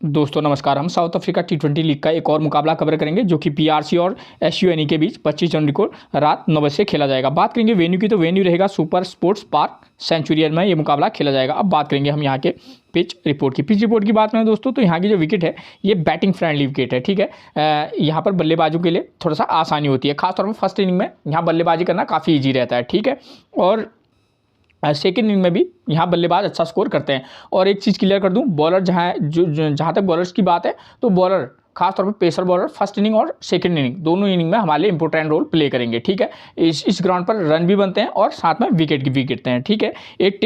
दोस्तों नमस्कार। हम साउथ अफ्रीका टी20 लीग का एक और मुकाबला कवर करेंगे जो कि पीआरसी और एसयूएनई के बीच 25 जनवरी को रात 9 बजे से खेला जाएगा। बात करेंगे वेन्यू की, तो वेन्यू रहेगा सुपर स्पोर्ट्स पार्क सेंचुरियन में ये मुकाबला खेला जाएगा। अब बात करेंगे हम यहाँ के पिच रिपोर्ट की। पिच रिपोर्ट की बात करें दोस्तों, तो यहाँ की जो विकेट है ये बैटिंग फ्रेंडली विकेट है। ठीक है, यहाँ पर बल्लेबाजों के लिए थोड़ा सा आसानी होती है, खासतौर पर फर्स्ट इनिंग में यहाँ बल्लेबाजी करना काफ़ी ईजी रहता है। ठीक है, और सेकेंड इनिंग में भी यहाँ बल्लेबाज अच्छा स्कोर करते हैं। और एक चीज़ क्लियर कर दूं, बॉलर जहाँ तक बॉलर्स की बात है, तो बॉलर खासतौर पर पेसर बॉलर फर्स्ट इनिंग और सेकंड इनिंग दोनों इनिंग में हमारे लिए इंपॉर्टेंट रोल प्ले करेंगे। ठीक है, इस ग्राउंड पर रन भी बनते हैं और साथ में विकेट भी गिरते हैं। ठीक है, एक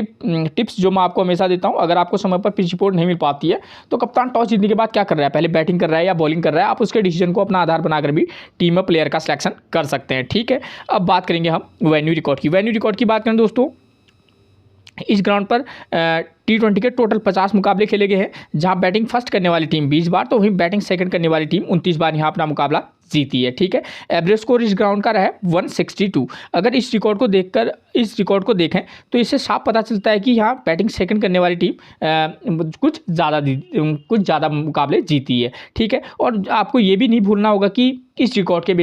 टिप्स जो मैं आपको हमेशा देता हूँ, अगर आपको समय पर पिच रिपोर्ट नहीं मिल पाती है तो कप्तान टॉस जीतने के बाद क्या कर रहा है, पहले बैटिंग कर रहा है या बॉलिंग कर रहा है, आप उसके डिसीजन को अपना आधार बनाकर भी टीम में प्लेयर का सिलेक्शन कर सकते हैं। ठीक है, अब बात करेंगे हम वेन्यू रिकॉर्ड की। वेन्यू रिकॉर्ड की बात करें दोस्तों, इस ग्राउंड पर टी20 के टोटल 50 मुकाबले खेले गए हैं, जहां बैटिंग फर्स्ट करने वाली टीम 20 बार, तो वहीं बैटिंग सेकंड करने वाली टीम 29 बार यहां अपना मुकाबला जीती है। ठीक है, एवरेज स्कोर इस ग्राउंड का रहा है 162। अगर इस रिकॉर्ड को देखें तो इससे साफ पता चलता है कि यहाँ बैटिंग सेकंड करने वाली टीम कुछ ज़्यादा मुकाबले जीती है। ठीक है, और आपको ये भी नहीं भूलना होगा कि इस रिकॉर्ड के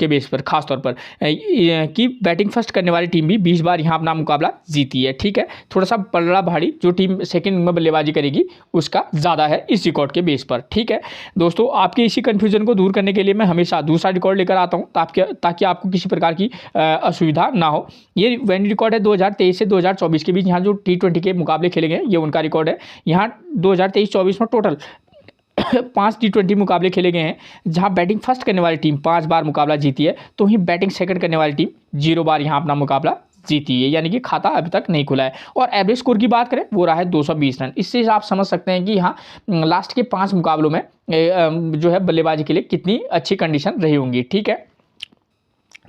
बेस पर खासतौर पर कि बैटिंग फर्स्ट करने वाली टीम भी 20 बार यहाँ अपना मुकाबला जीती है। ठीक है, थोड़ा सा पलड़ा भारी जो टीम सेकंड में बल्लेबाजी करेगी उसका ज़्यादा है इस रिकॉर्ड के बेस पर। ठीक है दोस्तों, आपके इसी कन्फ्यूजन को दूर करने के लिए मैं हमेशा दूसरा रिकॉर्ड लेकर आता हूँ ताकि आपको किसी प्रकार की असुविधा ना हो। ये वेन्यू रिकॉर्ड है 2023 से 2024 के बीच यहाँ जो टी20 के मुकाबले खेले गए ये उनका रिकॉर्ड है। यहाँ 2023-24 में टोटल 5 टी20 मुकाबले खेले गए हैं, जहां बैटिंग फर्स्ट करने वाली टीम 5 बार मुकाबला जीती है, तो वहीं बैटिंग सेकंड करने वाली टीम 0 बार यहां अपना मुकाबला जीती है, यानी कि खाता अभी तक नहीं खुला है। और एवरेज स्कोर की बात करें वो रहा है 220 रन। इससे आप समझ सकते हैं कि यहाँ लास्ट के 5 मुकाबलों में जो है बल्लेबाजी के लिए कितनी अच्छी कंडीशन रही होंगी। ठीक है,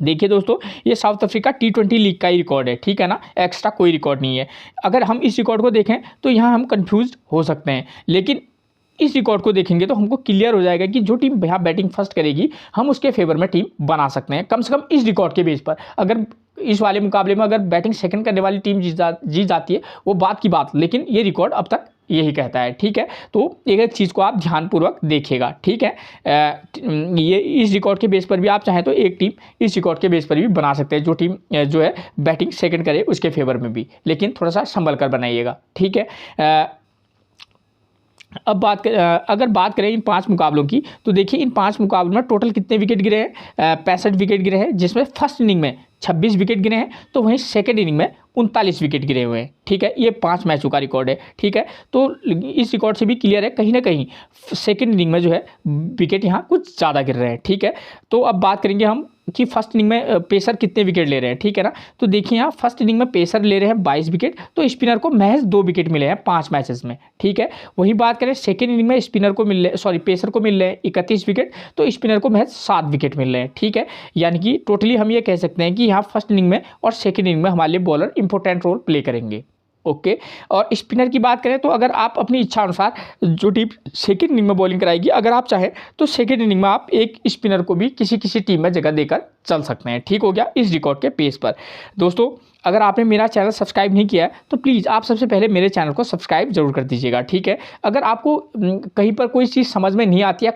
देखिए दोस्तों, ये साउथ अफ्रीका टी20 लीग का ही रिकॉर्ड है। ठीक है ना, एक्स्ट्रा कोई रिकॉर्ड नहीं है। अगर हम इस रिकॉर्ड को देखें तो यहाँ हम कन्फ्यूज हो सकते हैं, लेकिन इस रिकॉर्ड को देखेंगे तो हमको क्लियर हो जाएगा कि जो टीम यहाँ बैटिंग फर्स्ट करेगी हम उसके फेवर में टीम बना सकते हैं, कम से कम इस रिकॉर्ड के बेस पर। अगर इस वाले मुकाबले में अगर बैटिंग सेकंड करने वाली टीम जीत जाती है वो बात की बात, लेकिन ये रिकॉर्ड अब तक यही कहता है। ठीक है, तो एक चीज़ को आप ध्यानपूर्वक देखिएगा। ठीक है, ये इस रिकॉर्ड के बेस पर भी आप चाहें तो एक टीम इस रिकॉर्ड के बेस पर भी बना सकते हैं, जो टीम जो है बैटिंग सेकंड करे उसके फेवर में भी, लेकिन थोड़ा सा संभल कर बनाइएगा। ठीक है, अब अगर बात करें इन 5 मुकाबलों की, तो देखिए इन 5 मुकाबलों में टोटल कितने विकेट गिरे हैं, 65 विकेट गिरे हैं, जिसमें फर्स्ट इनिंग में 26 विकेट गिरे हैं, तो वहीं सेकंड इनिंग में 39 विकेट गिरे हुए हैं। ठीक है, ये 5 मैचों का रिकॉर्ड है। ठीक है, तो इस रिकॉर्ड से भी क्लियर है कहीं ना कहीं सेकंड इनिंग में जो है विकेट यहाँ कुछ ज़्यादा गिर रहे हैं। ठीक है, तो अब बात करेंगे हम कि फर्स्ट इनिंग में पेसर कितने विकेट ले रहे हैं। ठीक है ना, तो देखिए यहाँ फर्स्ट इनिंग में पेसर ले रहे हैं 22 विकेट, तो स्पिनर को महज 2 विकेट मिले हैं 5 मैचेस में। ठीक है, वही बात करें सेकेंड इनिंग में पेसर को मिल रहे हैं 31 विकेट, तो स्पिनर को महज 7 विकेट मिल रहे हैं। ठीक है, यानी कि टोटली हम ये कह सकते हैं कि यहाँ फर्स्ट इनिंग में और सेकेंड इनिंग में हमारे लिए बॉलर इंपॉर्टेंट रोल प्ले करेंगे। ओके, और स्पिनर की बात करें तो अगर आप अपनी इच्छा अनुसार जो टीम सेकेंड इनिंग में बॉलिंग कराएगी, अगर आप चाहें तो सेकेंड इनिंग में आप एक स्पिनर को भी किसी टीम में जगह देकर चल सकते हैं। ठीक हो गया इस रिकॉर्ड के पेस पर। दोस्तों, अगर आपने मेरा चैनल सब्सक्राइब नहीं किया है तो प्लीज़ आप सबसे पहले मेरे चैनल को सब्सक्राइब जरूर कर दीजिएगा। ठीक है, अगर आपको कहीं पर कोई चीज़ समझ में नहीं आती है,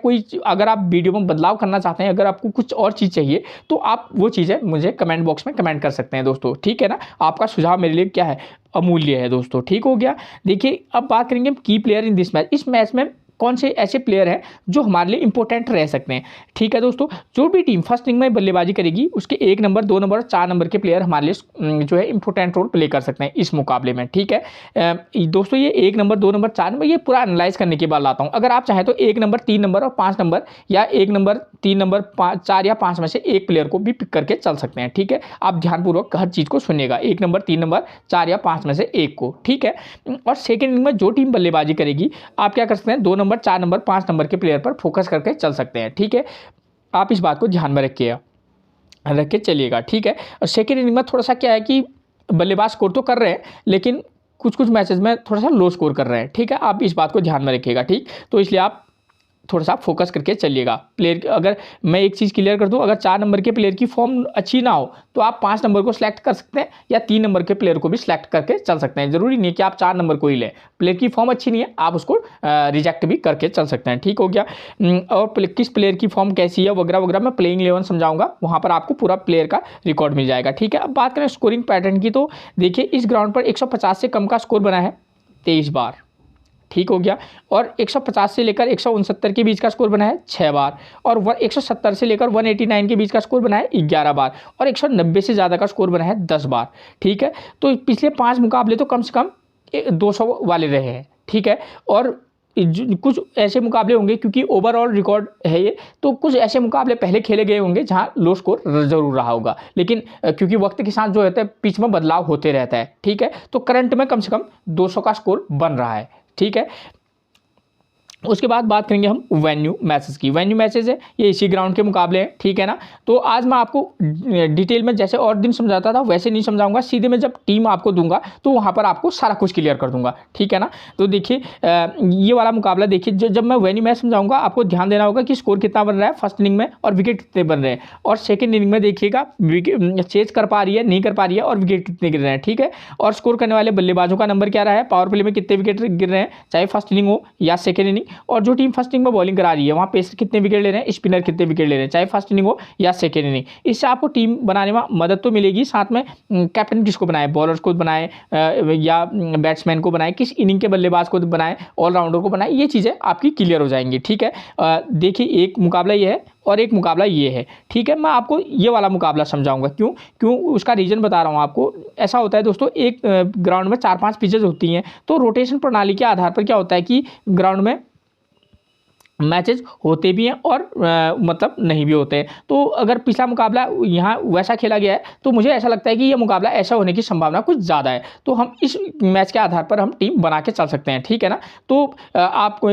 अगर आप वीडियो में बदलाव करना चाहते हैं, अगर आपको कुछ और चीज़ चाहिए, तो आप वो चीज़ें मुझे कमेंट बॉक्स में कमेंट कर सकते हैं दोस्तों। ठीक है ना, आपका सुझाव मेरे लिए क्या है, अमूल्य है दोस्तों। ठीक हो गया, देखिए अब बात करेंगे की प्लेयर इन दिस मैच। इस मैच में कौन से ऐसे प्लेयर हैं जो हमारे लिए इंपॉर्टेंट रह सकते हैं। ठीक है दोस्तों, जो भी टीम फर्स्ट इनिंग में बल्लेबाजी करेगी उसके 1 नंबर 2 नंबर और 4 नंबर के प्लेयर हमारे लिए जो है इंपॉर्टेंट रोल प्ले कर सकते हैं इस मुकाबले में। ठीक है दोस्तों, ये 1 नंबर 2 नंबर 4 नंबर ये पूरा एनालाइज करने के बाद लाता हूँ। अगर आप चाहें तो 1 नंबर 3 नंबर और 5 नंबर या 1 नंबर 3 नंबर 4 या 5 में से एक प्लेयर को भी पिक करके चल सकते हैं। ठीक है, आप ध्यानपूर्वक हर चीज़ को सुनिएगा, 1 नंबर 3 नंबर 4 या 5 में से एक को। ठीक है, और सेकेंड इनिंग में जो टीम बल्लेबाजी करेगी आप क्या कर सकते हैं, 2 नंबर 4 नंबर 5 नंबर के प्लेयर पर फोकस करके चल सकते हैं। ठीक है, आप इस बात को ध्यान में रख के चलिएगा। ठीक है, और सेकेंड इनिंग में थोड़ा सा क्या है कि बल्लेबाज स्कोर तो कर रहे हैं, लेकिन कुछ मैचेस में थोड़ा सा लो स्कोर कर रहे हैं। ठीक है, आप इस बात को ध्यान में रखिएगा। ठीक, तो इसलिए आप थोड़ा सा फोकस करके चलिएगा। प्लेयर अगर मैं एक चीज़ क्लियर कर दूं, अगर 4 नंबर के प्लेयर की फॉर्म अच्छी ना हो तो आप 5 नंबर को सिलेक्ट कर सकते हैं या 3 नंबर के प्लेयर को भी सिलेक्ट करके चल सकते हैं। जरूरी नहीं है कि आप 4 नंबर को ही लें। प्लेयर की फॉर्म अच्छी नहीं है, आप उसको रिजेक्ट भी करके चल सकते हैं। ठीक हो गया। और किस प्लेयर की फॉर्म कैसी है वगैरह वगैरह मैं प्लेइंग 11 समझाऊंगा, वहाँ पर आपको पूरा प्लेयर का रिकॉर्ड मिल जाएगा। ठीक है। अब बात करें स्कोरिंग पैटर्न की, तो देखिए इस ग्राउंड पर 150 से कम का स्कोर बना है 23 बार। ठीक हो गया। और 150 से लेकर 169 के बीच का स्कोर बना है 6 बार, और 170 से लेकर 189 के बीच का स्कोर बना है 11 बार, और 190 से ज़्यादा का स्कोर बना है 10 बार। ठीक है। तो पिछले 5 मुकाबले तो कम से कम 200 वाले रहे हैं। ठीक है। और कुछ ऐसे मुकाबले होंगे, क्योंकि ओवरऑल रिकॉर्ड है ये, तो कुछ ऐसे मुकाबले पहले खेले गए होंगे जहां लो स्कोर जरूर रहा होगा, लेकिन क्योंकि वक्त के साथ जो रहता है पिच में बदलाव होते रहता है। ठीक है। तो करंट में कम से कम 200 का स्कोर बन रहा है। ठीक है। उसके बाद बात करेंगे हम वेन्यू मैचेस की। वेन्यू मैचेस है ये इसी ग्राउंड के मुकाबले हैं। ठीक है ना। तो आज मैं आपको डिटेल में जैसे और दिन समझाता था वैसे नहीं समझाऊंगा, सीधे मैं जब टीम आपको दूंगा तो वहाँ पर आपको सारा कुछ क्लियर कर दूंगा। ठीक है ना। तो देखिए ये वाला मुकाबला देखिए, जब मैं वेन्यू मैच समझाऊंगा आपको ध्यान देना होगा कि स्कोर कितना बन रहा है फर्स्ट इनिंग में और विकेट कितने बन रहे हैं, और सेकेंड इनिंग में देखिएगा चेज कर पा रही है नहीं कर पा रही है और विकेट कितने गिर रहे हैं। ठीक है। और स्कोर करने वाले बल्लेबाजों का नंबर क्या रहा है, पावर प्ले में कितने विकेट गिर रहे हैं, चाहे फर्स्ट इनिंग हो या सेकेंड इनिंग, और जो टीम फर्स्ट इनिंग में बॉलिंग करा रही है वहाँ पेसर कितने विकेट ले रहे हैं, स्पिनर कितने विकेट ले रहे हैं, चाहे फर्स्ट इनिंग हो या सेकेंड इनिंग। इससे आपको टीम बनाने में मदद तो मिलेगी, साथ में कैप्टन किसको बनाए, बॉलर्स को बनाए या बैट्समैन को बनाए, किस इनिंग के बल्लेबाज को बनाए, ऑलराउंडर को बनाए, ये चीज़ें आपकी क्लियर हो जाएंगी। ठीक है। देखिए एक मुकाबला ये है और एक मुकाबला ये है। ठीक है। मैं आपको ये वाला मुकाबला समझाऊंगा, क्यों उसका रीजन बता रहा हूँ आपको। ऐसा होता है दोस्तों, एक ग्राउंड में 4-5 पिचेज होती हैं, तो रोटेशन प्रणाली के आधार पर क्या होता है कि ग्राउंड में मैचेस होते भी हैं और मतलब नहीं भी होते हैं। तो अगर पिछला मुकाबला यहाँ वैसा खेला गया है तो मुझे ऐसा लगता है कि ये मुकाबला ऐसा होने की संभावना कुछ ज़्यादा है, तो हम इस मैच के आधार पर हम टीम बना के चल सकते हैं। ठीक है ना। तो आपको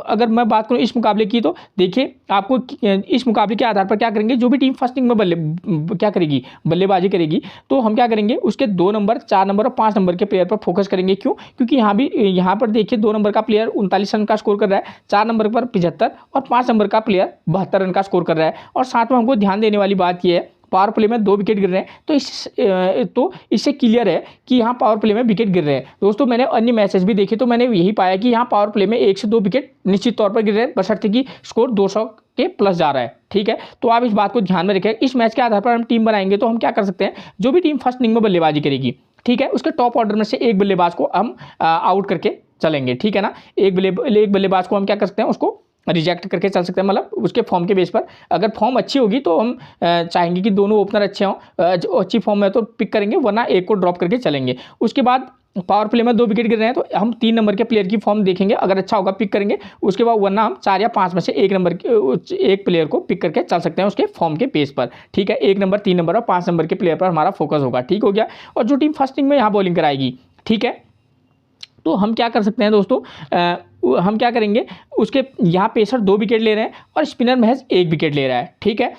अगर मैं बात करूँ इस मुकाबले की, तो देखिए आपको इस मुकाबले के आधार पर क्या करेंगे, जो भी टीम फर्स्ट इनिंग में क्या करेगी, बल्लेबाजी करेगी, तो हम क्या करेंगे उसके 2 नंबर 4 नंबर और 5 नंबर के प्लेयर पर फोकस करेंगे। क्योंकि यहाँ पर देखिए 2 नंबर का प्लेयर 39 रन का स्कोर कर रहा है, 4 नंबर पर 75 और 5 नंबर का प्लेयर 72 रन का स्कोर कर रहा है। और साथ में हमको ध्यान देने वाली बात यह है, पावर प्ले में 2 विकेट गिर रहे हैं, तो इससे क्लियर है कि यहाँ पावर प्ले में विकेट गिर रहे हैं। दोस्तों मैंने अन्य मैचेस भी देखे तो मैंने यही पाया कि यहाँ पावर प्ले में 1 से 2 विकेट निश्चित तौर पर गिर रहे हैं, बशर्ते कि स्कोर 200 के प्लस जा रहा है। ठीक है। तो आप इस बात को ध्यान में रखें। इस मैच के आधार पर हम टीम बनाएंगे तो हम क्या कर सकते हैं, जो भी टीम फर्स्ट इनिंग में बल्लेबाजी करेगी, ठीक है, उसके टॉप ऑर्डर में से एक बल्लेबाज को हम आउट करके चलेंगे। ठीक है ना। एक बल्लेबाज को हम क्या कर सकते हैं, उसको रिजेक्ट करके चल सकते हैं, मतलब उसके फॉर्म के बेस पर। अगर फॉर्म अच्छी होगी तो हम चाहेंगे कि दोनों ओपनर अच्छे हों, अच्छी फॉर्म में तो पिक करेंगे, वरना एक को ड्रॉप करके चलेंगे। उसके बाद पावर प्ले में 2 विकेट गिर रहे हैं तो हम 3 नंबर के प्लेयर की फॉर्म देखेंगे, अगर अच्छा होगा पिक करेंगे। उसके बाद वरना हम 4 या 5 में से एक प्लेयर को पिक करके चल सकते हैं उसके फॉर्म के पेस पर। ठीक है। 1 नंबर 3 नंबर और 5 नंबर के प्लेयर पर हमारा फोकस होगा। ठीक हो गया। और जो टीम फर्स्ट इनिंग में यहाँ बॉलिंग कराएगी, ठीक है, तो हम क्या कर सकते हैं दोस्तों, हम क्या करेंगे, उसके यहाँ पेसर 2 विकेट ले रहे हैं और स्पिनर महज 1 विकेट ले रहा है। ठीक है।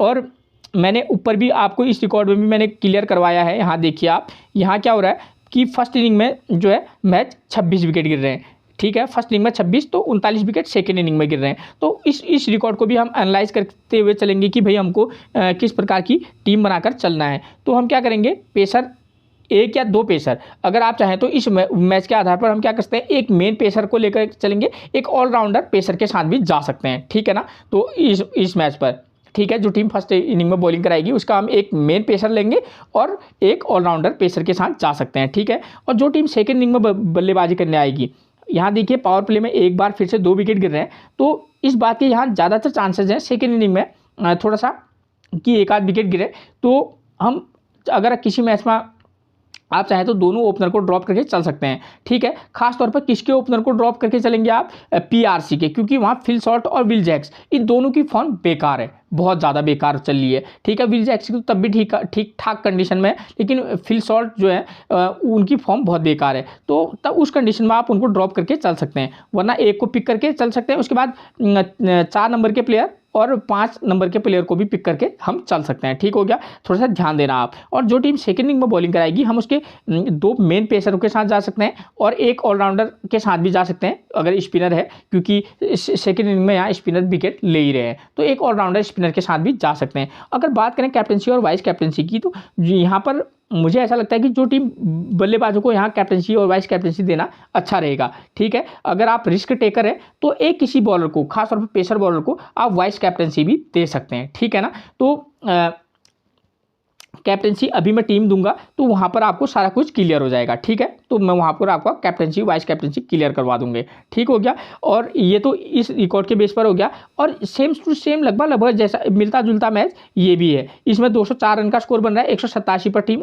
और मैंने ऊपर भी आपको इस रिकॉर्ड में भी मैंने क्लियर करवाया है। यहाँ देखिए आप, यहाँ क्या हो रहा है कि फर्स्ट इनिंग में जो है मैच 26 विकेट गिर रहे हैं। ठीक है। फर्स्ट इनिंग में 26, तो 39 विकेट सेकेंड इनिंग में गिर रहे हैं। तो इस रिकॉर्ड को भी हम एनालाइज करते हुए चलेंगे कि भाई हमको किस प्रकार की टीम बनाकर चलना है। तो हम क्या करेंगे, पेसर 1 या 2 पेसर, अगर आप चाहें तो इस मैच के आधार पर हम क्या कर सकते हैं, एक मेन पेसर को लेकर चलेंगे, एक ऑलराउंडर पेसर के साथ भी जा सकते हैं। ठीक है ना। तो इस मैच पर, ठीक है, जो टीम फर्स्ट इनिंग में बॉलिंग कराएगी उसका हम एक मेन पेसर लेंगे और एक ऑलराउंडर पेसर के साथ जा सकते हैं। ठीक है। और जो टीम सेकेंड इनिंग में बल्लेबाजी करने आएगी, यहाँ देखिए पावर प्ले में एक बार फिर से 2 विकेट गिर रहे हैं, तो इस बात के यहाँ ज़्यादातर चांसेस हैं सेकेंड इनिंग में थोड़ा सा कि एक आध विकेट गिरे। तो हम अगर किसी मैच में आप चाहें तो दोनों ओपनर को ड्रॉप करके चल सकते हैं। ठीक है। खास तौर पर किसके ओपनर को ड्रॉप करके चलेंगे आप, पीआरसी के, क्योंकि वहाँ फिल शॉर्ट और विल जैक्स इन दोनों की फॉर्म बेकार है। बहुत ज़्यादा बेकार चल रही है। ठीक है, विल जैक्स की तो तब भी ठीक ठाक कंडीशन में है, लेकिन फिल सॉल्ट जो है उनकी फॉर्म बहुत बेकार है। तो तब उस कंडीशन में आप उनको ड्रॉप करके चल सकते हैं, वरना एक को पिक करके चल सकते हैं। उसके बाद 4 नंबर के प्लेयर और 5 नंबर के प्लेयर को भी पिक करके हम चल सकते हैं। ठीक हो गया, थोड़ा सा ध्यान देना आप। और जो टीम सेकंड इनिंग में बॉलिंग कराएगी, हम उसके 2 मेन पेसरों के साथ जा सकते हैं और एक ऑलराउंडर के साथ भी जा सकते हैं अगर स्पिनर है, क्योंकि सेकंड इनिंग में यहाँ स्पिनर विकेट ले ही रहे हैं, तो एक ऑलराउंडर स्पिनर के साथ भी जा सकते हैं। अगर बात करें कैप्टनसी और वाइस कैप्टनसी की, तो यहाँ पर मुझे ऐसा लगता है कि जो टीम बल्लेबाजों को यहाँ कैप्टनसी और वाइस कैप्टनसी देना अच्छा रहेगा। ठीक है, अगर आप रिस्क टेकर है तो एक किसी बॉलर को, खासतौर पर पेसर बॉलर को आप वाइस कैप्टनसी भी दे सकते हैं। ठीक है ना, तो कैप्टनसी अभी मैं टीम दूंगा तो वहाँ पर आपको सारा कुछ क्लियर हो जाएगा। ठीक है, तो मैं वहाँ पर आपको कैप्टनसी वाइस कैप्टनसी क्लियर करवा दूंगे। ठीक हो गया, और ये तो इस रिकॉर्ड के बेस पर हो गया। और सेम टू सेम लगभग जैसा मिलता जुलता मैच ये भी है। इसमें 204 रन का स्कोर बन रहा है, 187 पर टीम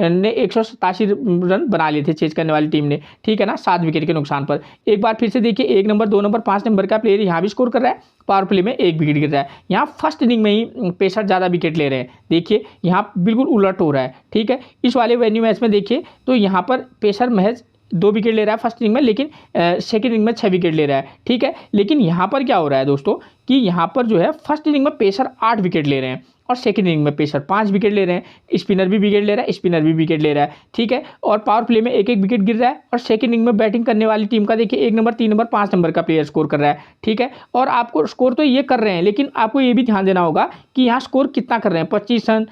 ने 187 रन बना लिए थे चेज करने वाली टीम ने। ठीक है ना, 7 विकेट के नुकसान पर। एक बार फिर से देखिए, 1 नंबर 2 नंबर 5 नंबर का प्लेयर यहाँ भी स्कोर कर रहा है, पावर प्ले में 1 विकेट गिर रहा है। यहाँ फर्स्ट इनिंग में ही पेसर ज़्यादा विकेट ले रहे हैं। देखिए यहाँ बिल्कुल उलट हो रहा है। ठीक है, इस वाले वेन्यू मैच में देखिए तो यहाँ पर पेसर महज 2 विकेट ले रहा है फर्स्ट इनिंग में, लेकिन सेकंड इनिंग में 6 विकेट ले रहा है। ठीक है, लेकिन यहाँ पर क्या हो रहा है दोस्तों कि यहाँ पर जो है फर्स्ट इनिंग में पेसर 8 विकेट ले रहे हैं और सेकंड इनिंग में पेसर 5 विकेट ले रहे हैं। स्पिनर भी विकेट ले रहा है, स्पिनर भी विकेट ले रहा है। ठीक है, और पावर प्ले में 1-1 विकेट गिर रहा है। और सेकंड इनिंग में बैटिंग करने वाली टीम का देखिए 1 नंबर 3 नंबर 5 नंबर का प्लेयर स्कोर कर रहा है। ठीक है, और आपको स्कोर तो ये कर रहे हैं, लेकिन आपको ये भी ध्यान देना होगा कि यहाँ स्कोर कितना कर रहे हैं, 25 रन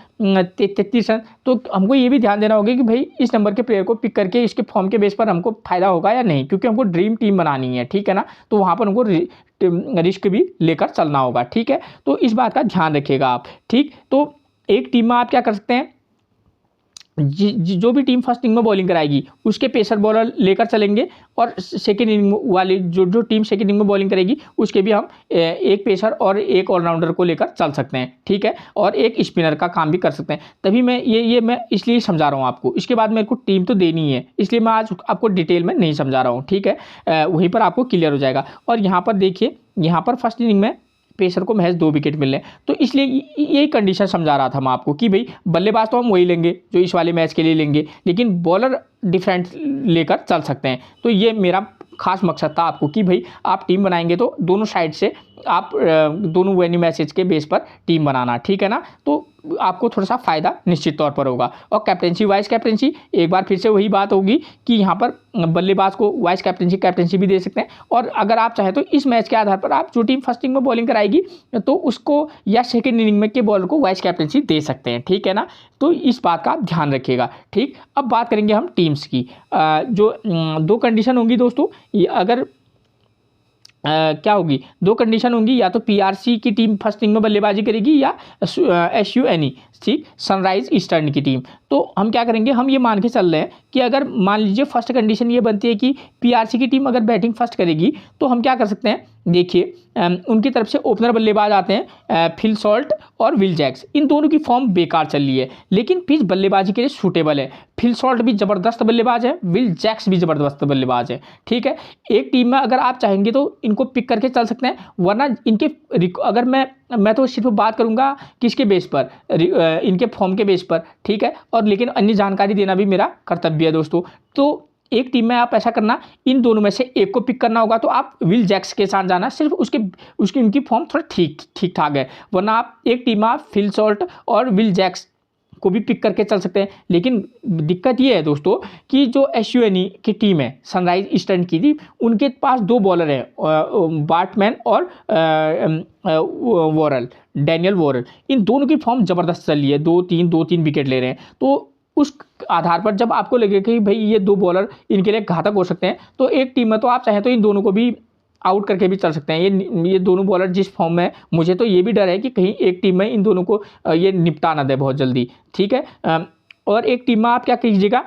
33 रन। तो हमको ये भी ध्यान देना होगा कि भाई इस नंबर के प्लेयर को पिक करके इसके फॉर्म के बेस पर हमको फायदा होगा या नहीं, क्योंकि हमको ड्रीम टीम बनानी है। ठीक है ना, तो वहाँ पर हमको रिस्क भी लेकर चलना होगा। ठीक है, तो इस बात का ध्यान रखिएगा आप। ठीक, तो एक टीम में आप क्या कर सकते हैं, जो भी टीम फर्स्ट इनिंग में बॉलिंग कराएगी उसके पेसर बॉलर लेकर चलेंगे, और सेकेंड इनिंग वाली जो टीम सेकेंड इनिंग में बॉलिंग करेगी उसके भी हम एक पेसर और एक ऑलराउंडर को लेकर चल सकते हैं। ठीक है, और एक स्पिनर का काम भी कर सकते हैं। तभी मैं ये मैं इसलिए समझा रहा हूँ आपको। इसके बाद मेरे को टीम तो देनी है, इसलिए मैं आज आपको डिटेल में नहीं समझा रहा हूँ। ठीक है, वहीं पर आपको क्लियर हो जाएगा। और यहाँ पर देखिए, यहाँ पर फर्स्ट इनिंग में पेसर को महज 2 विकेट मिल रहे हैं, तो इसलिए यही कंडीशन समझा रहा था मैं आपको कि भाई बल्लेबाज तो हम वही लेंगे जो इस वाले मैच के लिए लेंगे, लेकिन बॉलर डिफरेंट लेकर चल सकते हैं। तो ये मेरा खास मकसद था आपको कि भाई आप टीम बनाएंगे तो दोनों साइड से आप दोनों वेन्यू मैचेज के बेस पर टीम बनाना। ठीक है ना, तो आपको थोड़ा सा फायदा निश्चित तौर पर होगा। और कैप्टनसी वाइस कैप्टनसी, एक बार फिर से वही बात होगी कि यहाँ पर बल्लेबाज को वाइस कैप्टनसी भी दे सकते हैं। और अगर आप चाहें तो इस मैच के आधार पर आप जो टीम फर्स्ट इनिंग में बॉलिंग कराएगी तो उसको, या सेकेंड इनिंग में के बॉलर को वाइस कैप्टनसी दे सकते हैं। ठीक है ना, तो इस बात का आप ध्यान रखिएगा। ठीक, अब बात करेंगे हम टीम्स की। जो 2 कंडीशन होंगी दोस्तों, अगर क्या होगी, 2 कंडीशन होंगी, या तो पीआरसी की टीम फर्स्ट इनिंग में बल्लेबाजी करेगी या SUNE, ठीक, सनराइज ईस्टर्न की टीम। तो हम क्या करेंगे, हम ये मान के चल रहे हैं कि अगर मान लीजिए फर्स्ट कंडीशन ये बनती है कि पीआरसी की टीम अगर बैटिंग फर्स्ट करेगी, तो हम क्या कर सकते हैं, देखिए उनकी तरफ से ओपनर बल्लेबाज आते हैं फिल सॉल्ट और विल जैक्स। इन दोनों की फॉर्म बेकार चल रही है, लेकिन पिच बल्लेबाजी के लिए सूटेबल है। फिल सॉल्ट भी ज़बरदस्त बल्लेबाज है, विल जैक्स भी ज़बरदस्त बल्लेबाज है। ठीक है, एक टीम में अगर आप चाहेंगे तो इनको पिक करके चल सकते हैं, वरना इनके अगर मैं तो सिर्फ बात करूंगा किसके बेस पर, इनके फॉर्म के बेस पर। ठीक है, और लेकिन अन्य जानकारी देना भी मेरा कर्तव्य है दोस्तों। तो एक टीम में आप ऐसा करना, इन दोनों में से एक को पिक करना होगा, तो आप विल जैक्स के साथ जाना, सिर्फ उसकी उनकी फॉर्म थोड़ा ठीक ठाक है। वरना आप एक टीम में आप फिल सॉल्ट और विल जैक्स को भी पिक करके चल सकते हैं। लेकिन दिक्कत ये है दोस्तों कि जो SUNE की टीम है, सनराइज ईस्टर्न की थी, उनके पास 2 बॉलर हैं, बार्टमैन और वॉरल, डैनियल वॉरल। इन दोनों की फॉर्म ज़बरदस्त चल रही है, 2-3 विकेट ले रहे हैं। तो उस आधार पर जब आपको लगे कि भाई ये 2 बॉलर इनके लिए घातक हो सकते हैं, तो एक टीम में तो आप चाहें तो इन दोनों को भी आउट करके भी चल सकते हैं। ये दोनों बॉलर जिस फॉर्म में, मुझे तो ये भी डर है कि कहीं एक टीम में इन दोनों को ये निपटा ना दे बहुत जल्दी। ठीक है, और एक टीम में आप क्या कीजिएगा,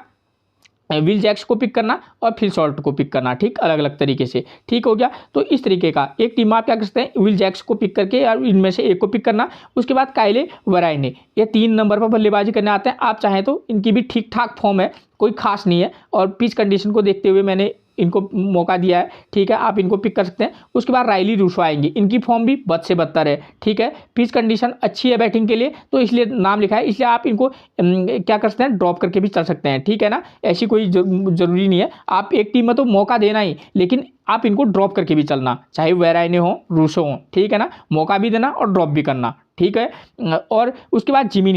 विल जैक्स को पिक करना और फिल सॉल्ट को पिक करना, ठीक, अलग अलग तरीके से। ठीक हो गया, तो इस तरीके का एक टीम आप क्या करते हैं, विल जैक्स को पिक करके या इनमें से एक को पिक करना। उसके बाद काइले वराइने, ये 3 नंबर पर बल्लेबाजी करने आते हैं। आप चाहें तो इनकी भी ठीक ठाक फॉर्म है, कोई खास नहीं है, और पिच कंडीशन को देखते हुए मैंने इनको मौका दिया है, ठीक है, आप इनको पिक कर सकते हैं। उसके बाद राइली रूसो आएंगी, इनकी फॉर्म भी बद से बदतर है, ठीक है, पिच कंडीशन अच्छी है बैटिंग के लिए, तो इसलिए नाम लिखा है, इसलिए आप इनको क्या कर सकते हैं, ड्रॉप करके भी चल सकते हैं, ठीक है ना। ऐसी कोई जरूरी नहीं है, आप एक टीम में तो मौका देना ही, लेकिन आप इनको ड्रॉप करके भी चलना, चाहे वेराइने हो रूसो हो, ठीक है ना, मौका भी देना और ड्रॉप भी करना, ठीक है। और उसके बाद जिमी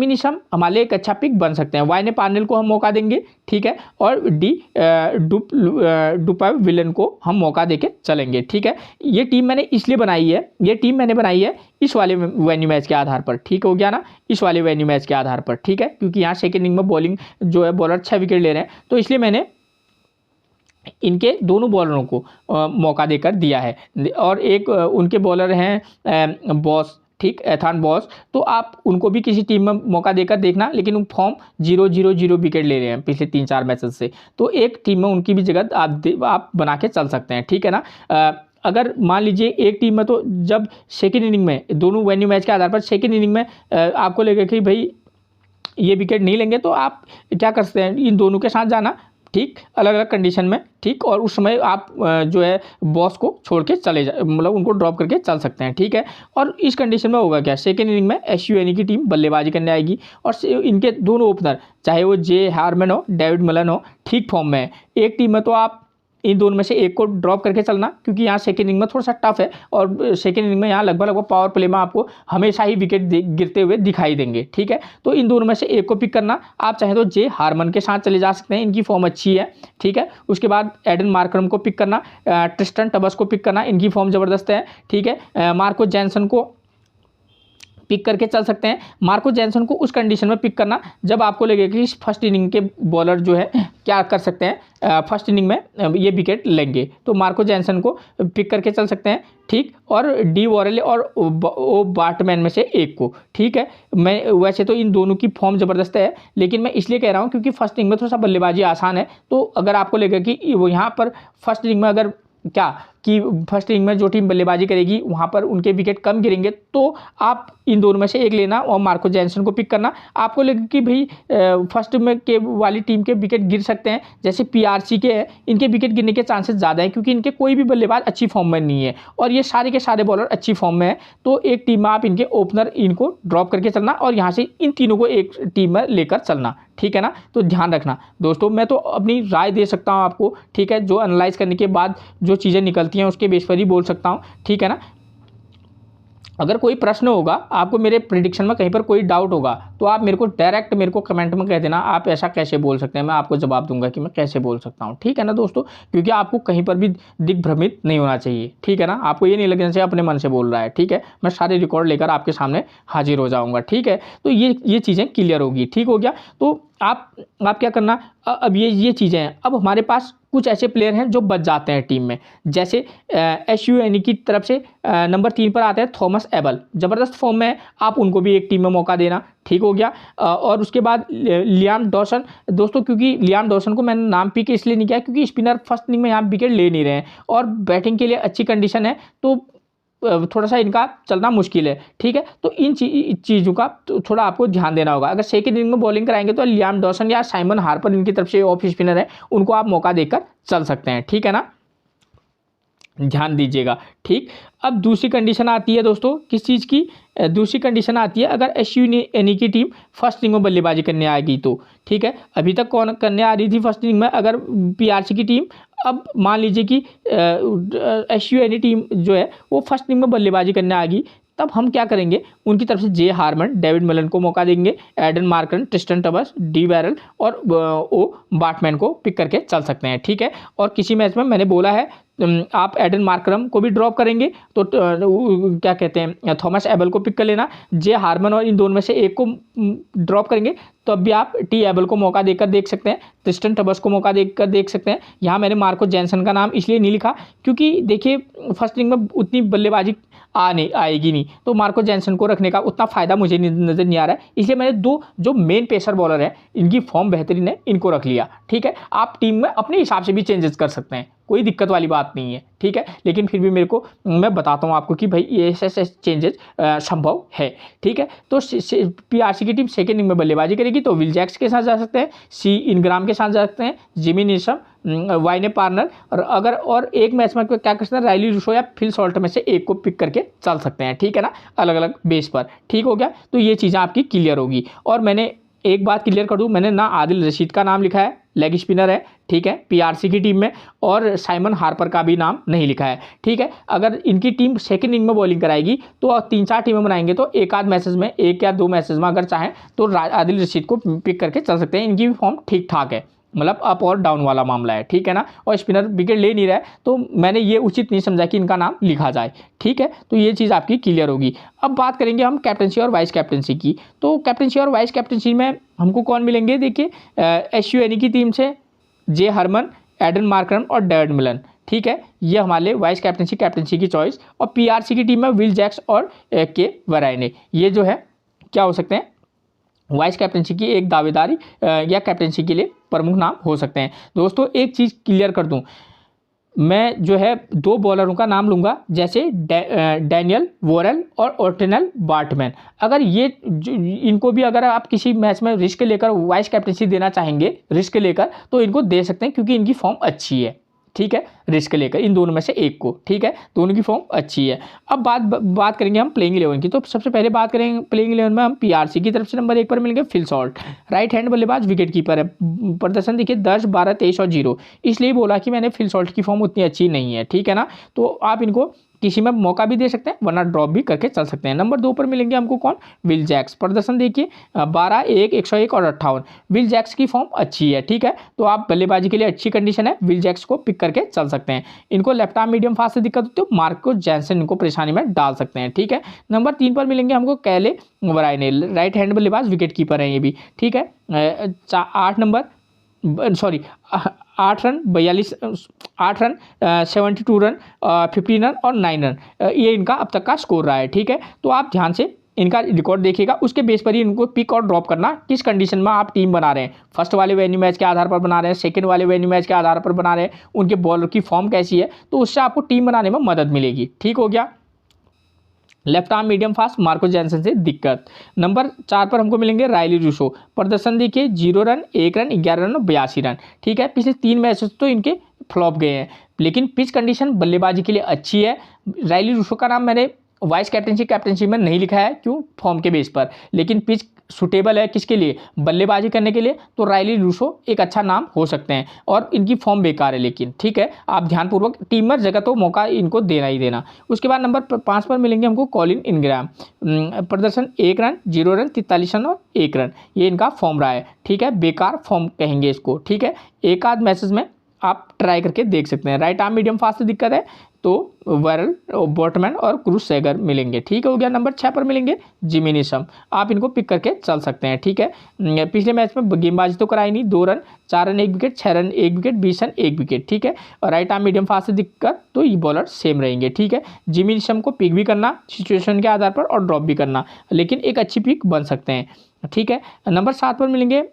निशम हमारे लिए एक अच्छा पिक बन सकते हैं। वाई ने पार्नेल को हम मौका देंगे, ठीक है, और डुपाव विलन को हम मौका देके चलेंगे, ठीक है। ये टीम मैंने इसलिए बनाई है, ये टीम मैंने बनाई है इस वाले वेन्यू मैच के आधार पर, ठीक हो गया ना, इस वाले वेन्यू मैच के आधार पर, ठीक है, क्योंकि यहाँ सेकेंड इनिंग में बॉलिंग जो है बॉलर 6 विकेट ले रहे हैं, तो इसलिए मैंने इनके दोनों बॉलरों को मौका देकर दिया है। और एक उनके बॉलर हैं बॉस, ठीक, एथान बॉस, तो आप उनको भी किसी टीम में मौका देकर देखना, लेकिन वो फॉर्म 0-0-0 विकेट ले रहे हैं पिछले 3-4 मैचेस से, तो एक टीम में उनकी भी जगह आप बना के चल सकते हैं, ठीक है ना। अगर मान लीजिए एक टीम में, तो जब सेकेंड इनिंग में दोनों वेन्यू मैच के आधार पर सेकेंड इनिंग में आपको लगेगा कि भाई ये विकेट नहीं लेंगे, तो आप क्या कर सकते हैं, इन दोनों के साथ जाना, ठीक, अलग अलग कंडीशन में, ठीक, और उस समय आप जो है बॉस को छोड़ के चले जा, मतलब उनको ड्रॉप करके चल सकते हैं, ठीक है। और इस कंडीशन में होगा क्या, सेकेंड इनिंग में एसयूएनई की टीम बल्लेबाजी करने आएगी और इनके दोनों ओपनर, चाहे वो जे हार्मन हो, डेविड मिलन हो, ठीक फॉर्म में है। एक टीम में तो आप इन दोनों में से एक को ड्रॉप करके चलना, क्योंकि यहाँ सेकेंड इनिंग में थोड़ा सा टफ है, और सेकेंड इनिंग में यहाँ लगभग पावर प्ले में आपको हमेशा ही विकेट गिरते हुए दिखाई देंगे, ठीक है। तो इन दोनों में से एक को पिक करना, आप चाहे तो जे हार्मन के साथ चले जा सकते हैं, इनकी फॉर्म अच्छी है, ठीक है। उसके बाद एडन मार्करम को पिक करना, ट्रिस्टन टबस को पिक करना, इनकी फॉर्म ज़बरदस्त है, ठीक है। मार्को जैनसन को पिक करके चल सकते हैं। मार्को जैनसन को उस कंडीशन में पिक करना जब आपको लगे कि फर्स्ट इनिंग के बॉलर जो है क्या कर सकते हैं, फर्स्ट इनिंग में ये विकेट लेंगे, तो मार्को जैनसन को पिक करके चल सकते हैं, ठीक। और डी वॉरेले और ओ बार्टमैन में से एक को, ठीक है। मैं वैसे तो इन दोनों की फॉर्म ज़बरदस्त है, लेकिन मैं इसलिए कह रहा हूँ क्योंकि फर्स्ट इनिंग में थोड़ा सा बल्लेबाजी आसान है, तो अगर आपको लगे कि वो यहाँ पर फर्स्ट इनिंग में अगर क्या कि फर्स्ट इनिंग में जो टीम बल्लेबाजी करेगी वहाँ पर उनके विकेट कम गिरेंगे, तो आप इन दोनों में से एक लेना और मार्को जैनसन को पिक करना। आपको लगे कि भाई फर्स्ट में के वाली टीम के विकेट गिर सकते हैं, जैसे पीआरसी के हैं, इनके विकेट गिरने के चांसेस ज़्यादा है, क्योंकि इनके कोई भी बल्लेबाज अच्छी फॉर्म में नहीं है और ये सारे के सारे बॉलर अच्छी फॉर्म में है, तो एक टीम में आप इनके ओपनर इनको ड्रॉप करके चलना और यहाँ से इन तीनों को एक टीम में लेकर चलना, ठीक है ना। तो ध्यान रखना दोस्तों, मैं तो अपनी राय दे सकता हूँ आपको, ठीक है, जो एनालाइज करने के बाद जो चीज़ें निकलती हैं उसके बेस पर ही बोल सकता हूँ, ठीक है ना। अगर कोई प्रश्न होगा, आपको मेरे प्रिडिक्शन में कहीं पर कोई डाउट होगा, तो आप मेरे को डायरेक्ट मेरे को कमेंट में कह देना, आप ऐसा कैसे बोल सकते हैं, मैं आपको जवाब दूंगा कि मैं कैसे बोल सकता हूँ, ठीक है ना दोस्तों। क्योंकि आपको कहीं पर भी दिग्भ्रमित नहीं होना चाहिए, ठीक है ना, आपको ये नहीं लगना चाहिए अपने मन से बोल रहा है, ठीक है। मैं सारे रिकॉर्ड लेकर आपके सामने हाजिर हो जाऊँगा, ठीक है। तो ये चीज़ें क्लियर होगी, ठीक हो गया। तो आप क्या करना, अब ये चीज़ें हैं। अब हमारे पास कुछ ऐसे प्लेयर हैं जो बच जाते हैं टीम में, जैसे एसयूएनई की तरफ से नंबर 3 पर आते हैं थॉमस एबल, ज़बरदस्त फॉर्म में है, आप उनको भी एक टीम में मौका देना, ठीक हो गया। और उसके बाद लियाम डॉसन दोस्तों, क्योंकि लियाम डॉसन को मैंने नाम पी के इसलिए नहीं किया क्योंकि स्पिनर फर्स्ट इनिंग में यहाँ विकेट ले नहीं रहे हैं और बैटिंग के लिए अच्छी कंडीशन है, तो थोड़ा सा इनका चलना मुश्किल है, ठीक है। तो इन चीज़ों का थोड़ा आपको ध्यान देना होगा। अगर सेकंड इनिंग में बॉलिंग कराएंगे तो लियाम डॉसन या साइमन हार्पर इनकी तरफ से ऑफ स्पिनर है, उनको आप मौका देकर चल सकते हैं, ठीक है ना, ध्यान दीजिएगा, ठीक। अब दूसरी कंडीशन आती है दोस्तों, किस चीज़ की, दूसरी कंडीशन आती है अगर एसयूएनई की टीम फर्स्ट इनिंग में बल्लेबाजी करने आएगी तो, ठीक है। अभी तक कौन करने आ रही थी फर्स्ट इनिंग में, अगर पीआरसी की टीम, अब मान लीजिए कि एसयूएनई टीम जो है वो फर्स्ट इनिंग में बल्लेबाजी करने आ गई, तब हम क्या करेंगे, उनकी तरफ से जे हार्मन, डेविड मिलन को मौका देंगे, एडन मार्करम, ट्रिस्टन टबस, डी वैरल और ओ बार्टमैन को पिक करके चल सकते हैं, ठीक है। और किसी मैच में मैंने बोला है आप एडन मार्करम को भी ड्रॉप करेंगे तो क्या कहते हैं थॉमस एबल को पिक कर लेना, जे हार्मन और इन दोनों में से एक को ड्रॉप करेंगे तो अब भी आप टी एबल को मौका देकर देख सकते हैं, ट्रिस्टन टबस को मौका देकर देख सकते हैं। यहाँ मैंने मार्को जैनसन का नाम इसलिए नहीं लिखा क्योंकि देखिए फर्स्ट इनिंग में उतनी बल्लेबाजी आएगी नहीं, तो मार्को जैनसन को रखने का उतना फ़ायदा मुझे नज़र नहीं आ रहा है, इसलिए मैंने दो जो मेन पेसर बॉलर हैं इनकी फॉर्म बेहतरीन है, इनको रख लिया, ठीक है। आप टीम में अपने हिसाब से भी चेंजेस कर सकते हैं, कोई दिक्कत वाली बात नहीं है, ठीक है। लेकिन फिर भी मैं बताता हूँ आपको कि भाई ये ऐसे चेंजेस संभव है, ठीक है। तो पीआरसी की टीम सेकेंड इनिंग में बल्लेबाजी करेगी तो विल जैक्स के साथ जा सकते हैं, सी इनग्राम के साथ जा सकते हैं, जिमी नीशम, वाइने पार्नर, और एक मैच में क्या कर सकते हैं, राइली रूसो या फिल सॉल्ट में से एक को पिक करके चल सकते हैं, ठीक है ना, अलग अलग बेस पर। ठीक हो गया, तो ये चीज़ें आपकी क्लियर होगी। और मैंने एक बात क्लियर कर दूं, मैंने ना आदिल रशीद का नाम लिखा है, लेग स्पिनर है, ठीक है, पीआरसी की टीम में, और साइमन हार्पर का भी नाम नहीं लिखा है, ठीक है। अगर इनकी टीम सेकंड इनिंग में बॉलिंग कराएगी तो 3-4 टीमें बनाएंगे तो एक आध मैसेज में, 1 या 2 मैसेज में अगर चाहें तो आदिल रशीद को पिक करके चल सकते हैं। इनकी भी फॉर्म ठीक ठाक है, मतलब अप और डाउन वाला मामला है, ठीक है ना। और स्पिनर विकेट ले नहीं रहा है तो मैंने ये उचित नहीं समझा कि इनका नाम लिखा जाए, ठीक है। तो ये चीज़ आपकी क्लियर होगी। अब बात करेंगे हम कैप्टनसी और वाइस कैप्टनसी की। तो कैप्टनसी और वाइस कैप्टनसी में हमको कौन मिलेंगे, देखिए SUNE की टीम से जे हरमन, एडन मार्करम और डेविड मिलन, ठीक है, ये हमारे वाइस कैप्टनसी की चॉइस। और पीआरसी की टीम में विल जैक्स और के वराइने, ये जो है क्या हो सकते हैं, वाइस कैप्टनसी की एक दावेदारी या कैप्टनसी के लिए प्रमुख नाम हो सकते हैं। दोस्तों एक चीज़ क्लियर कर दूं, मैं जो है 2 बॉलरों का नाम लूँगा, जैसे डैनियल वोरेल और ऑर्टेनल बार्टमैन। अगर ये इनको भी अगर आप किसी मैच में रिस्क लेकर वाइस कैप्टनसी देना चाहेंगे, रिस्क लेकर, तो इनको दे सकते हैं क्योंकि इनकी फॉर्म अच्छी है, ठीक है, रिस्क लेकर इन दोनों में से एक को, ठीक है, दोनों की फॉर्म अच्छी है। अब बात करेंगे हम प्लेइंग 11 की। तो सबसे पहले बात करेंगे प्लेइंग 11 में हम पीआरसी की तरफ से नंबर 1 पर मिलेंगे फिल सॉल्ट, राइट हैंड बल्लेबाज, विकेट कीपर है। प्रदर्शन देखिए 10, 12, 23 और 0, इसलिए बोला कि मैंने फिल सॉल्ट की फॉर्म उतनी अच्छी नहीं है, ठीक है ना। तो आप इनको किसी में मौका भी दे सकते हैं, वरना ड्रॉप भी करके चल सकते हैं। नंबर 2 पर मिलेंगे हमको कौन, विल जैक्स। प्रदर्शन देखिए 12, 1, 101 और 58। विल जैक्स की फॉर्म अच्छी है, ठीक है, तो आप बल्लेबाजी के लिए अच्छी कंडीशन है, विल जैक्स को पिक करके चल सकते हैं। इनको लेफ्ट आर्म मीडियम फास्ट से दिक्कत होती है, मार्को जैनसन इनको परेशानी में डाल सकते हैं, ठीक है। नंबर 3 पर मिलेंगे हमको कैले वराइने, राइट हैंड बल्लेबाज, विकेट कीपर है ये भी, ठीक है। 8 रन 72 रन, 15 रन और 9 रन, ये इनका अब तक का स्कोर रहा है, ठीक है। तो आप ध्यान से इनका रिकॉर्ड देखिएगा, उसके बेस पर ही इनको पिक और ड्रॉप करना, किस कंडीशन में आप टीम बना रहे हैं, फर्स्ट वाले वेन्यू मैच के आधार पर बना रहे हैं, सेकंड वाले वेन्यू मैच के आधार पर बना रहे हैं, उनके बॉलर की फॉर्म कैसी है, तो उससे आपको टीम बनाने में मदद मिलेगी, ठीक हो गया। Left arm medium fast, Marco Jansen से दिक्कत। नंबर 4 पर हमको मिलेंगे राइली रूसो। प्रदर्शन देखिए 0 रन, 1 रन, 11 रन और 82 रन, ठीक है। पिछले 3 मैचेस तो इनके फ्लॉप गए हैं, लेकिन पिच कंडीशन बल्लेबाजी के लिए अच्छी है। राइली रूसो का नाम मैंने वाइस कैप्टनसी में नहीं लिखा है, क्यों, फॉर्म के बेस पर, लेकिन पिच सुटेबल है किसके लिए, बल्लेबाजी करने के लिए, तो राइली रूसो एक अच्छा नाम हो सकते हैं। और इनकी फॉर्म बेकार है, लेकिन ठीक है, आप ध्यानपूर्वक टीम में जगह तो मौका इनको देना ही देना। उसके बाद नंबर 5 पर मिलेंगे हमको कॉलिन इनग्राम। प्रदर्शन 1 रन, 0 रन, 43 रन और 1 रन, ये इनका फॉर्म रहा है, ठीक है, बेकार फॉर्म कहेंगे इसको, ठीक है। एक आध मैसेज में आप ट्राई करके देख सकते हैं। राइट आर्म मीडियम फास्ट दिक्कत है तो वरल, बॉटमैन और क्रूज सैगर मिलेंगे, ठीक हो गया। नंबर 6 पर मिलेंगे जिमी नीशम, आप इनको पिक करके चल सकते हैं, ठीक है। पिछले मैच में गेंदबाजी तो कराई नहीं, 2 run, 4 run 1 wicket, 6 run 1 wicket, 20 run 1 wicket, ठीक है। और राइट आर्म मीडियम फास्ट दिक्कत तो ये बॉलर सेम रहेंगे, ठीक है। जिमी नीशम को पिक भी करना सिचुएशन के आधार पर और ड्रॉप भी करना, लेकिन एक अच्छी पिक बन सकते हैं, ठीक है। नंबर 7 पर मिलेंगे,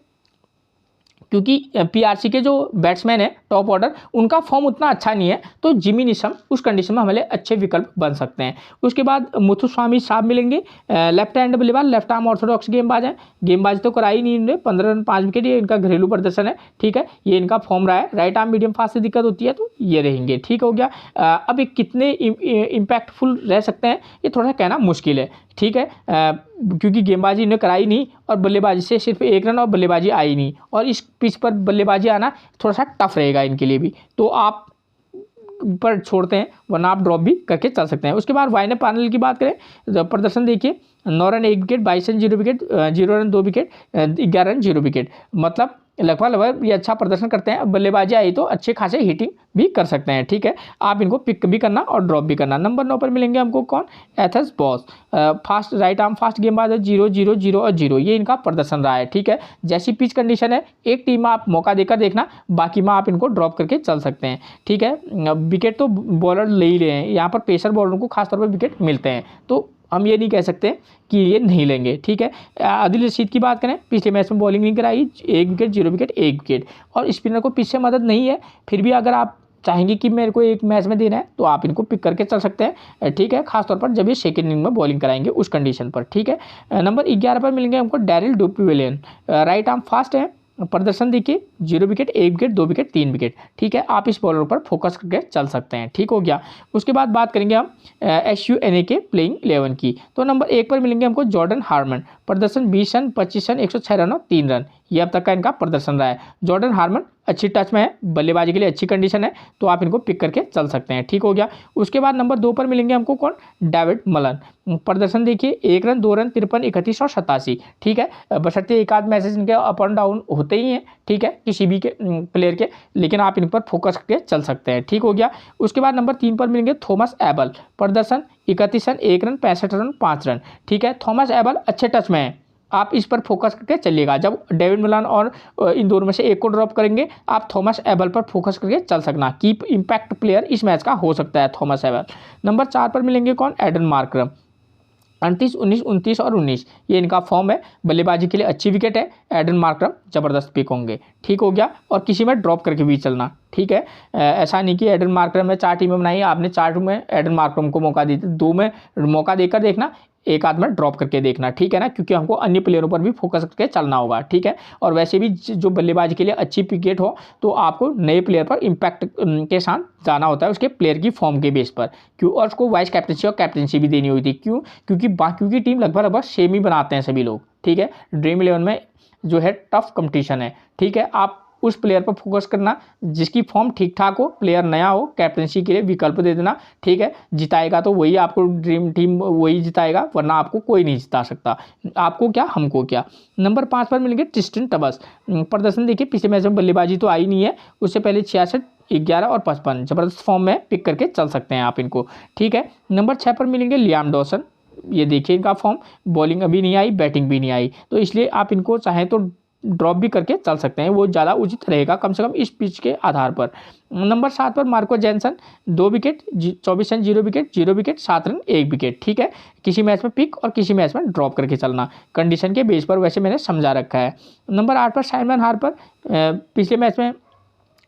क्योंकि पीआरसी के जो बैट्समैन है टॉप ऑर्डर, उनका फॉर्म उतना अच्छा नहीं है, तो जिमी नीशम उस कंडीशन में हमारे अच्छे विकल्प बन सकते हैं। उसके बाद मुथुस्वामी साहब मिलेंगे, लेफ्ट हैंड बल्लेबाज, लेफ्ट आर्म ऑर्थोडॉक्स गेंदबाज हैं, गेंदबाजी तो कराई नहीं इन्होंने, 15 रन 5 विकेट, ये इनका घरेलू प्रदर्शन है, ठीक है, ये इनका फॉर्म रहा है। राइट आर्म मीडियम फास्ट से दिक्कत होती है तो ये रहेंगे, ठीक हो गया। अब ये कितने इम्पैक्टफुल रह सकते हैं ये थोड़ा सा कहना मुश्किल है, ठीक है, क्योंकि गेंदबाजी इन्हें कराई नहीं और बल्लेबाजी से सिर्फ 1 रन और बल्लेबाजी आई नहीं, और इस पिच पर बल्लेबाजी आना थोड़ा सा टफ रहेगा इनके लिए भी, तो आप पर छोड़ते हैं, वरना आप ड्रॉप भी करके चल सकते हैं। उसके बाद वाइने पैनल की बात करें तो प्रदर्शन देखिए 9 run 1 wicket, 22 run 0 wicket, 0 run 2 wicket, 11 run 0 wicket, मतलब लगभग ये अच्छा प्रदर्शन करते हैं। बल्लेबाजी आई तो अच्छे खासे हिटिंग भी कर सकते हैं, ठीक है, आप इनको पिक भी करना और ड्रॉप भी करना। नंबर 9 पर मिलेंगे हमको कौन, Ethan Bosch, fast right arm fast गेंदबाज है, 0 0 0 और 0, ये इनका प्रदर्शन रहा है, ठीक है। जैसी पिच कंडीशन है, एक टीम में आप मौका देकर देखना, बाकी में आप इनको ड्रॉप करके चल सकते हैं, ठीक है। विकेट तो बॉलर ले ही रहे हैं, यहाँ पर पेसर बॉलर को खासतौर पर विकेट मिलते हैं, तो हम ये नहीं कह सकते कि ये नहीं लेंगे, ठीक है। आदिल रशीद की बात करें, पिछले मैच में बॉलिंग नहीं कराई, 1 विकेट 0 विकेट 1 विकेट, और स्पिनर को पिच से मदद नहीं है, फिर भी अगर आप चाहेंगे कि मेरे को एक मैच में देना है तो आप इनको पिक करके चल सकते हैं, ठीक है, खासतौर पर जब ये सेकेंड इनिंग में बॉलिंग कराएंगे उस कंडीशन पर, ठीक है। नंबर 11 पर मिलेंगे हमको डैरिल डुपिविलियन, राइट आर्म फास्ट है, प्रदर्शन देखिए 0 विकेट, 1 विकेट, 2 विकेट, 3 विकेट। ठीक है, आप इस बॉलर पर फोकस करके चल सकते हैं। ठीक हो गया। उसके बाद बात करेंगे हम SUNA के प्लेइंग 11 की। तो नंबर 1 पर मिलेंगे हमको जॉर्डन हार्मन, प्रदर्शन 20 रन, 25 रन, 106 रन और 3 रन, ये अब तक का इनका प्रदर्शन रहा है। जॉर्डन हार्मन अच्छी टच में है, बल्लेबाजी के लिए अच्छी कंडीशन है, तो आप इनको पिक करके चल सकते हैं। ठीक हो गया। उसके बाद नंबर 2 पर मिलेंगे हमको कौन, डेविड मलन, प्रदर्शन देखिए 1 रन, 2 रन, 53, 31 और 87। ठीक है, बशर्ते एक आध मैसेज इनके अप एंड डाउन होते ही हैं। ठीक है, किसी भी के प्लेयर के, लेकिन आप इन पर फोकस करके चल सकते हैं। ठीक हो गया। उसके बाद नंबर 3 पर मिलेंगे थॉमस एबल, प्रदर्शन 31 रन, 1 रन, 65 रन, 5 रन। ठीक है, थॉमस एबल अच्छे टच में है, आप इस पर फोकस करके चलिएगा। जब डेविड मिलान और इन दोनों में से एक को ड्रॉप करेंगे, आप थॉमस एबल पर फोकस करके चल सकना। कीप इम्पैक्ट प्लेयर इस मैच का हो सकता है थॉमस एबल। नंबर 4 पर मिलेंगे कौन, एडन मार्करम, 38, 19, 29 और 19, ये इनका फॉर्म है, बल्लेबाजी के लिए अच्छी विकेट है। एडन मार्करम जबरदस्त पिक होंगे। ठीक हो गया। और किसी में ड्रॉप करके भी चलना। ठीक है, ऐसा नहीं कि एडन मार्करम में 4 टीमें बनाई, आपने 4 में एडन मार्करम को मौका दी, 2 में मौका देकर देखना, एक आध में ड्रॉप करके देखना। ठीक है ना, क्योंकि हमको अन्य प्लेयरों पर भी फोकस करके चलना होगा। ठीक है, और वैसे भी जो बल्लेबाजी के लिए अच्छी विकेट हो, तो आपको नए प्लेयर पर इम्पैक्ट के साथ जाना होता है, उसके प्लेयर की फॉर्म के बेस पर। क्यों, और उसको वाइस कैप्टनसी और कैप्टनसी भी देनी हुई थी। क्यों, क्योंकि बाकियों की टीम लगभग सेम ही बनाते हैं सभी लोग। ठीक है, ड्रीम 11 में जो है टफ कंपटीशन है। ठीक है, आप उस प्लेयर पर फोकस करना जिसकी फॉर्म ठीक ठाक हो, प्लेयर नया हो, कैप्टनसी के लिए विकल्प दे देना। ठीक है, जिताएगा तो वही, आपको ड्रीम टीम वही जिताएगा, वरना आपको कोई नहीं जिता सकता। आपको क्या, हमको क्या। नंबर 5 पर मिलेंगे ट्रिस्टन टबस, प्रदर्शन देखिए पिछले मैच में बल्लेबाजी तो आई नहीं है, उससे पहले 66, 11 और 55 जबरदस्त फॉर्म में पिक करके चल सकते हैं आप इनको। ठीक है, नंबर 6 पर मिलेंगे लियाम डॉसन, ये देखिए इनका फॉर्म, बॉलिंग अभी नहीं आई, बैटिंग भी नहीं आई, तो इसलिए आप इनको चाहें तो ड्रॉप भी करके चल सकते हैं, वो ज़्यादा उचित रहेगा, कम से कम इस पिच के आधार पर। नंबर 7 पर Marco Jansen, 2 wicket, 24 run, 0 wicket, 0 wicket, 7 run, 1 wicket. ठीक है, किसी मैच में पिक और किसी मैच में ड्रॉप करके चलना, कंडीशन के बेस पर, वैसे मैंने समझा रखा है। नंबर 8 पर साइमन हार्पर, पिछले मैच में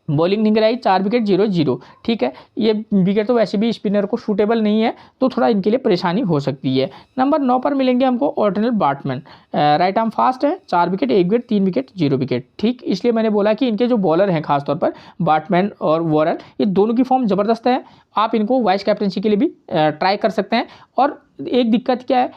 बॉलिंग नहीं कराई, 4 विकेट, 0, 0। ठीक है, ये विकेट तो वैसे भी स्पिनर को सूटेबल नहीं है, तो थोड़ा इनके लिए परेशानी हो सकती है। नंबर 9 पर मिलेंगे हमको ordinal Baartman, right arm fast है, 4 विकेट, 1 विकेट, 3 विकेट, 0 विकेट। ठीक, इसलिए मैंने बोला कि इनके जो बॉलर हैं खासतौर पर बाटमैन और वॉरन, ये दोनों की फॉर्म ज़बरदस्त है, आप इनको वाइस कैप्टनसी के लिए भी ट्राई कर सकते हैं। और एक दिक्कत क्या है,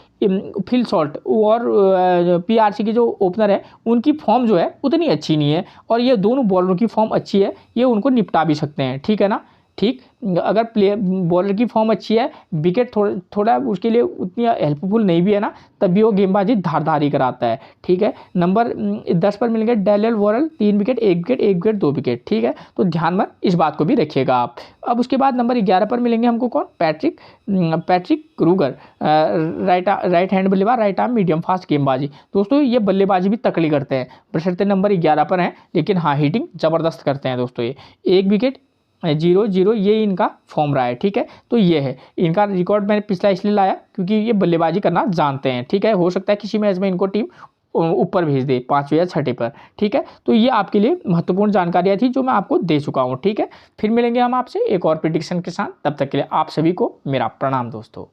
फिल सॉल्ट और PRC के जो ओपनर है, उनकी फॉर्म जो है उतनी अच्छी नहीं है, और ये दोनों बॉलरों की फॉर्म अच्छी है, ये उनको निपटा भी सकते हैं। ठीक है ना। ठीक, अगर प्लेयर बॉलर की फॉर्म अच्छी है, विकेट थोड़ा उसके लिए उतनी हेल्पफुल नहीं भी है ना, तब भी वो गेंदबाजी धारदारी कराता है। ठीक है, नंबर 10 पर मिलेंगे डेलियल वॉरल, 3 विकेट, 1 विकेट, 1 विकेट, 2 विकेट। ठीक है, तो ध्यान में इस बात को भी रखिएगा आप। अब उसके बाद नंबर 11 पर मिलेंगे हमको कौन, पैट्रिक क्रूगर, राइट हैंड बल्लेबाज, राइट आर्म मीडियम फास्ट गेंदबाजी। दोस्तों ये बल्लेबाजी भी तकड़ी करते हैं, बशर्ते नंबर 11 पर हैं, लेकिन हाँ हिटिंग ज़बरदस्त करते हैं दोस्तों। ये 1 विकेट, 0, 0, ये इनका फॉर्म रहा है। ठीक है, तो ये है इनका रिकॉर्ड, मैंने पिछला इसलिए लाया क्योंकि ये बल्लेबाजी करना जानते हैं। ठीक है, हो सकता है किसी मैच में इनको टीम ऊपर भेज दे, 5वें या 6ठे पर। ठीक है, तो ये आपके लिए महत्वपूर्ण जानकारियाँ थी जो मैं आपको दे चुका हूँ। ठीक है, फिर मिलेंगे हम आपसे एक और प्रेडिक्शन के साथ, तब तक के लिए आप सभी को मेरा प्रणाम दोस्तों।